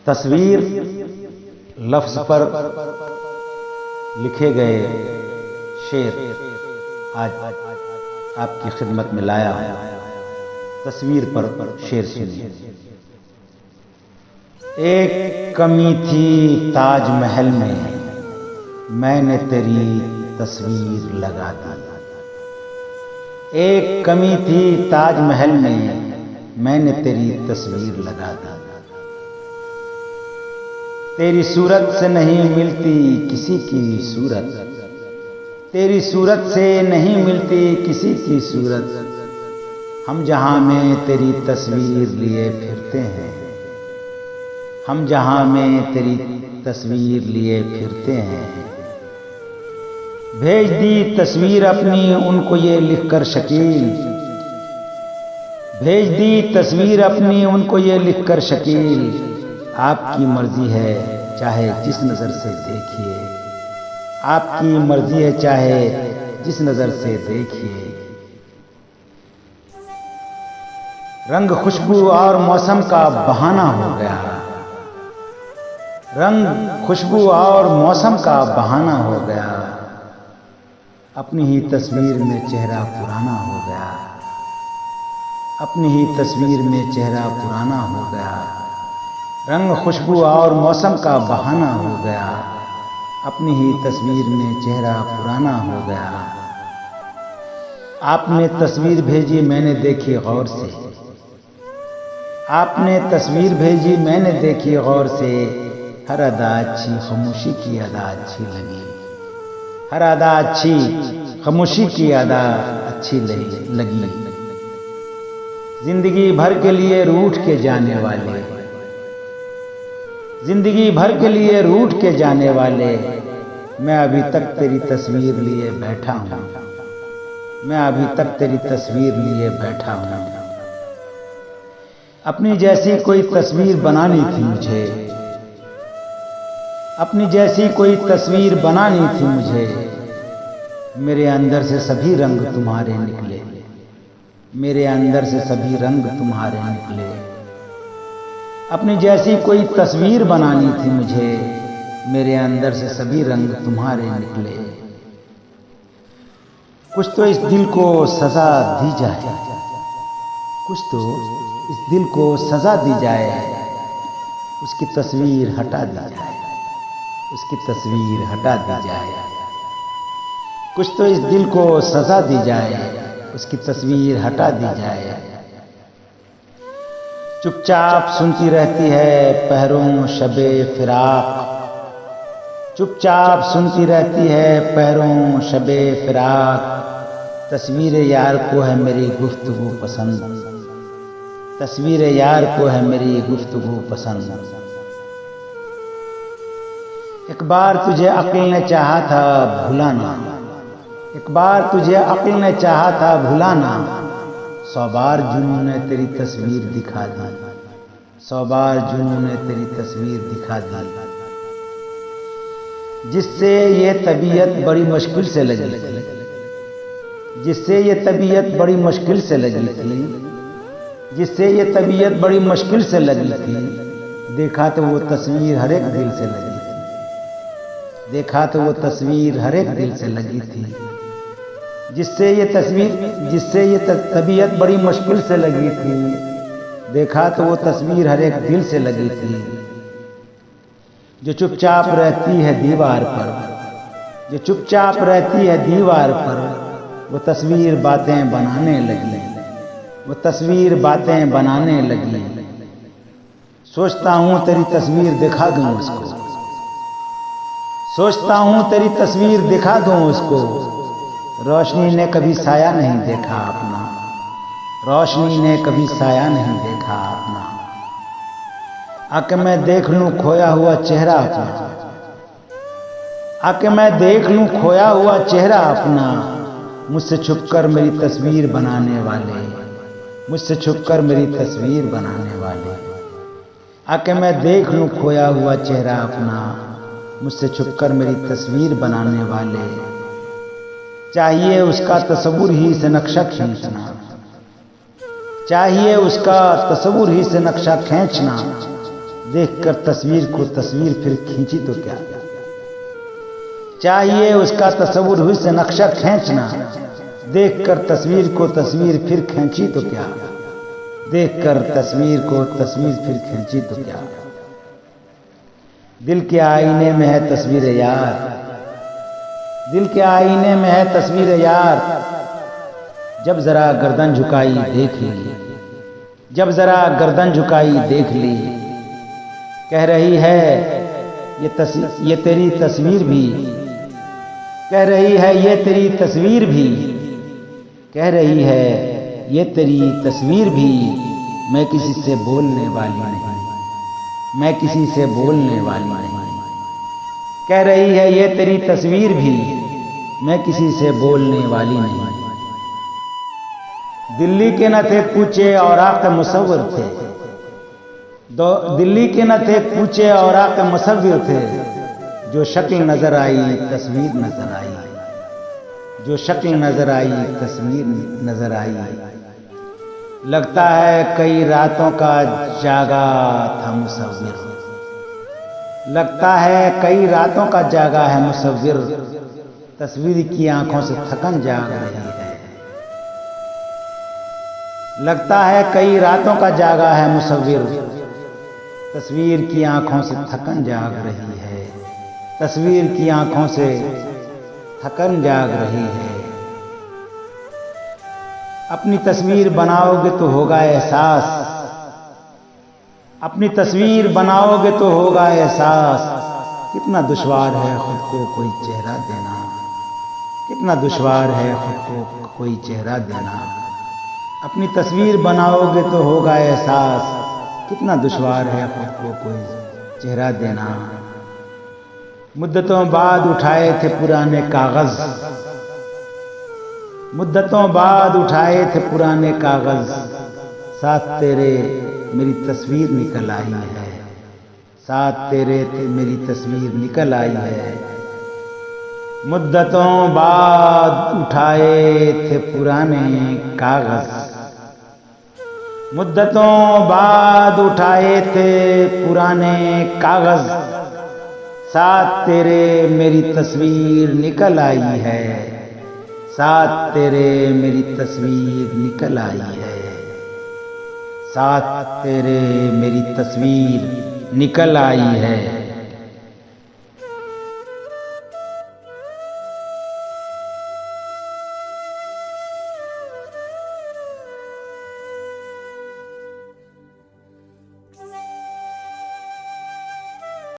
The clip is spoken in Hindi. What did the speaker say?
तस्वीर लफ्ज पर लिखे गए शेर आज आपकी खिदमत में लाया हूं। तस्वीर पर शेर सुनिए। एक कमी थी ताजमहल में, मैंने तेरी तस्वीर लगा दी। एक कमी थी ताजमहल में, मैंने तेरी तस्वीर लगा दी। तेरी सूरत से नहीं मिलती किसी की सूरत, तेरी सूरत से नहीं मिलती किसी की सूरत। हम जहां में तेरी तस्वीर लिए फिरते हैं, हम जहां में तेरी तस्वीर लिए फिरते हैं। भेज दी तस्वीर अपनी उनको ये लिखकर शकील, भेज दी तस्वीर अपनी उनको ये लिखकर शकील। आपकी मर्जी है चाहे जिस नजर से देखिए, आपकी मर्जी है चाहे जिस नजर से देखिए। रंग खुशबू और मौसम का बहाना हो गया, रंग खुशबू और मौसम का बहाना हो गया। अपनी ही तस्वीर में चेहरा पुराना हो गया, अपनी ही तस्वीर में चेहरा पुराना हो गया। रंग खुशबू और मौसम का बहाना हो गया, अपनी ही तस्वीर में चेहरा पुराना हो गया। आपने तस्वीर भेजी मैंने देखी गौर से, आपने तस्वीर भेजी मैंने देखी गौर से। हर अदा अच्छी खामोशी की अदा अच्छी लगी, हर अदा अच्छी खामोशी की अदा अच्छी लगी। जिंदगी भर के लिए रूठ के जाने वाले, जिंदगी भर के लिए रूठ के जाने वाले। मैं अभी तक तेरी तस्वीर लिए बैठा हूं, मैं अभी तक तेरी तस्वीर लिए बैठा हूं। अपनी जैसी कोई तस्वीर बनानी थी मुझे, अपनी जैसी कोई तस्वीर बनानी थी मुझे। मेरे अंदर से सभी रंग तुम्हारे निकले, मेरे अंदर से सभी रंग तुम्हारे निकले। अपनी जैसी कोई तस्वीर बनानी थी मुझे, मेरे अंदर से सभी रंग तुम्हारे निकले। कुछ तो इस दिल को सजा दी जाए, कुछ तो इस दिल को सजा दी जाए। उसकी तस्वीर हटा दी जाए, उसकी तस्वीर हटा दी जाए। कुछ तो इस दिल को सजा दी जाए, उसकी तस्वीर हटा दी जाए। चुपचाप सुनती रहती है पहरों शबे फिराक, चुपचाप सुनती रहती है पहरों शबे फिराक। तस्वीर यार को है मेरी गुफ्तगू पसंद, तस्वीर यार को है मेरी गुफ्तगू पसंद। एक बार तुझे अक्ल ने चाहा था भुलाना, एक बार तुझे अक्ल ने चाहा था भुलाना। 100 बार जुनून ने तेरी तस्वीर दिखा दी, 100 बार जुनून ने तेरी तस्वीर दिखा दी। जिससे ये तबीयत बड़ी मुश्किल से लगी थी, जिससे ये तबीयत बड़ी मुश्किल से लगी थी, जिससे ये तबीयत बड़ी मुश्किल से लगी थी। देखा तो वो तस्वीर हर एक दिल से लगी थी, देखा तो वो तस्वीर हर एक दिल से लगी थी। जिससे ये तस्वीर, जिससे ये तबीयत बड़ी मुश्किल से लगी थी। देखा तो वो तस्वीर हर एक दिल से लगी थी। जो चुपचाप रहती है दीवार पर, जो चुपचाप रहती है दीवार पर, वो तस्वीर बातें बनाने लगी, वो तस्वीर बातें बनाने लगी। सोचता हूं तेरी तस्वीर दिखा दूं उसको, सोचता हूं तेरी तस्वीर दिखा दूं उसको। रोशनी ने कभी साया नहीं देखा अपना, रोशनी ने कभी साया नहीं देखा अपना। आके मैं देख लूं खोया हुआ चेहरा अपना, आके मैं देख लूं खोया हुआ चेहरा अपना। मुझसे छुपकर मेरी तस्वीर बनाने वाले, मुझसे छुपकर मेरी तस्वीर बनाने वाले। आके मैं देख लूं खोया हुआ चेहरा अपना, मुझसे छुपकर मेरी तस्वीर बनाने वाले। चाहिए उसका तस्वुर ही से नक्शा खींचना, चाहिए उसका तस्वुर ही से नक्शा खींचना। देखकर तस्वीर को तस्वीर फिर खींची तो क्या, चाहिए उसका तस्वुर हुई से नक्शा खींचना। देखकर तस्वीर को तस्वीर फिर खींची तो क्या, देखकर तस्वीर को तस्वीर फिर खींची तो क्या। दिल के आईने में है तस्वीर यार, दिल के आईने में है तस्वीर यार। जब जरा गर्दन झुकाई देख ली, जब जरा गर्दन झुकाई देख ली। कह रही है ये तेरी तस्वीर भी, कह रही है ये तेरी तस्वीर भी, कह रही है ये तेरी तस्वीर भी। मैं किसी से बोलने वाली नहीं, मैं किसी से बोलने वाली नहीं। कह रही है ये तेरी तस्वीर भी, मैं किसी से बोलने वाली नहीं। दिल्ली के न थे कूचे और आके मुसव्विर थे, दिल्ली के न थे कूचे और आके मुसव्विर थे। जो शक्ल नजर आई तस्वीर नजर आई, जो शक्ल नजर आई तस्वीर नजर आई। लगता है कई रातों का जागा था मुसव्विर, लगता है कई रातों का जागा है मुसव्विर। तस्वीर की आंखों से थकन जाग रही है, लगता है कई रातों का जागा है मुसव्विर। तस्वीर की आंखों से थकन जाग रही है, तस्वीर की आंखों से थकन जाग रही है। अपनी तस्वीर बनाओगे तो होगा एहसास, अपनी तस्वीर बनाओगे तो होगा एहसास। कितना दुश्वार है खुद को कोई चेहरा देना, कितना दुश्वार है खुद को कोई चेहरा देना। अपनी तस्वीर बनाओगे तो होगा एहसास। कितना दुश्वार है खुद को कोई चेहरा देना। मुद्दतों बाद उठाए थे पुराने कागज, मुद्दतों बाद उठाए थे पुराने कागज। साथ तेरे मेरी तस्वीर निकल आई है, साथ तेरे मेरी तस्वीर निकल आई है। मुद्दतों बाद उठाए थे पुराने कागज, मुद्दतों बाद उठाए थे पुराने कागज। साथ तेरे मेरी तस्वीर निकल आई है, साथ तेरे मेरी तस्वीर निकल आई है, साथ तेरे मेरी तस्वीर निकल आई है।